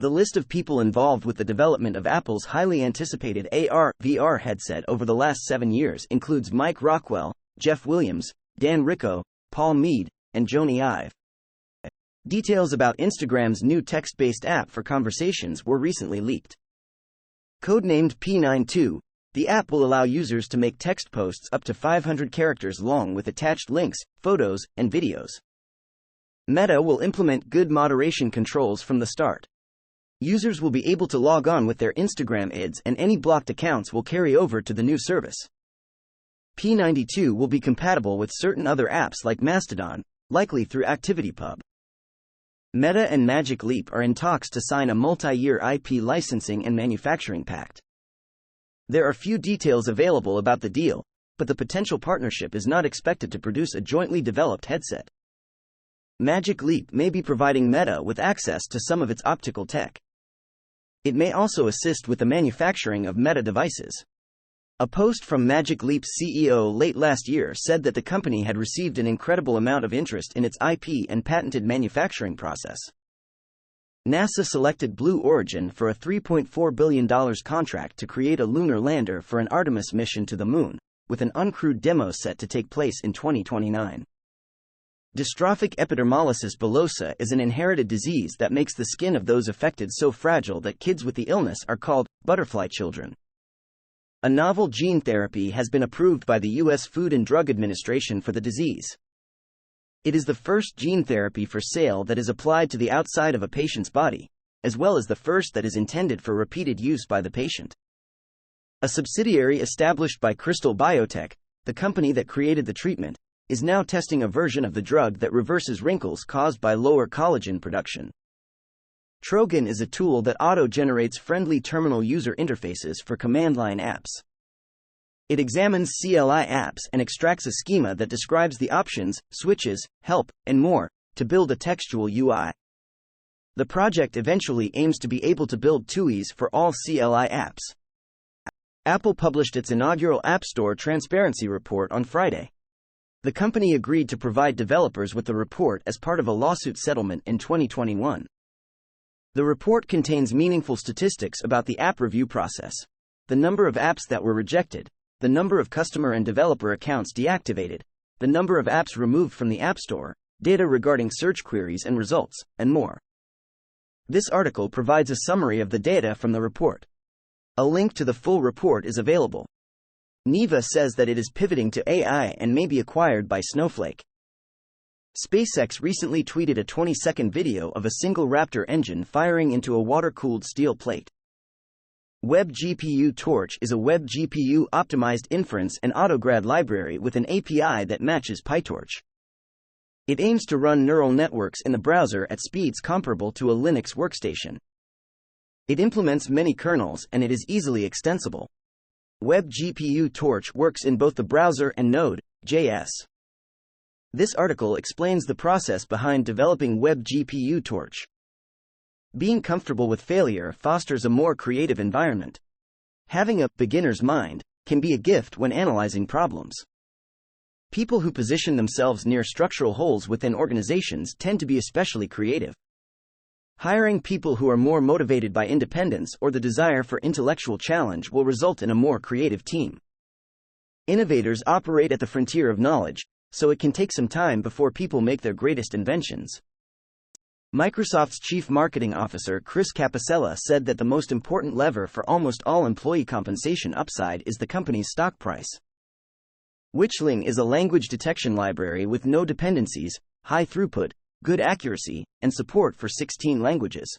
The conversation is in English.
The list of people involved with the development of Apple's highly anticipated AR/VR headset over the last 7 years includes Mike Rockwell, Jeff Williams, Dan Ricco, Paul Mead, and Jony Ive. Details about Instagram's new text-based app for conversations were recently leaked. Codenamed P92, the app will allow users to make text posts up to 500 characters long with attached links, photos, and videos. Meta will implement good moderation controls from the start. Users will be able to log on with their Instagram IDs and any blocked accounts will carry over to the new service. P92 will be compatible with certain other apps like Mastodon, likely through ActivityPub. Meta and Magic Leap are in talks to sign a multi-year IP licensing and manufacturing pact. There are few details available about the deal, but the potential partnership is not expected to produce a jointly developed headset. Magic Leap may be providing Meta with access to some of its optical tech. It may also assist with the manufacturing of Meta devices. A post from Magic Leap's CEO late last year said that the company had received an incredible amount of interest in its IP and patented manufacturing process. NASA selected Blue Origin for a $3.4 billion contract to create a lunar lander for an Artemis mission to the Moon, with an uncrewed demo set to take place in 2029. Dystrophic epidermolysis bullosa is an inherited disease that makes the skin of those affected so fragile that kids with the illness are called butterfly children. A novel gene therapy has been approved by the U.S. Food and Drug Administration for the disease. It is the first gene therapy for sale that is applied to the outside of a patient's body, as well as the first that is intended for repeated use by the patient. A subsidiary established by Crystal Biotech, the company that created the treatment, is now testing a version of the drug that reverses wrinkles caused by lower collagen production. Trogon is a tool that auto-generates friendly terminal user interfaces for command-line apps. It examines CLI apps and extracts a schema that describes the options, switches, help, and more, to build a textual UI. The project eventually aims to be able to build TUIs for all CLI apps. Apple published its inaugural App Store Transparency Report on Friday. The company agreed to provide developers with the report as part of a lawsuit settlement in 2021. The report contains meaningful statistics about the app review process, the number of apps that were rejected, the number of customer and developer accounts deactivated, the number of apps removed from the App Store, data regarding search queries and results, and more. This article provides a summary of the data from the report. A link to the full report is available. Neeva says that it is pivoting to AI and may be acquired by Snowflake. SpaceX recently tweeted a 20-second video of a single Raptor engine firing into a water-cooled steel plate. WebGPU Torch is a WebGPU optimized inference and autograd library with an API that matches PyTorch. It aims to run neural networks in the browser at speeds comparable to a Linux workstation. It implements many kernels and it is easily extensible. WebGPU Torch works in both the browser and Node.js. This article explains the process behind developing WebGPU Torch. Being comfortable with failure fosters a more creative environment. Having a beginner's mind can be a gift when analyzing problems. People who position themselves near structural holes within organizations tend to be especially creative. Hiring people who are more motivated by independence or the desire for intellectual challenge will result in a more creative team. Innovators operate at the frontier of knowledge, so it can take some time before people make their greatest inventions. Microsoft's chief marketing officer Chris Capicella said that the most important lever for almost all employee compensation upside is the company's stock price. Whichlang is a language detection library with no dependencies, high throughput, good accuracy, and support for 16 languages.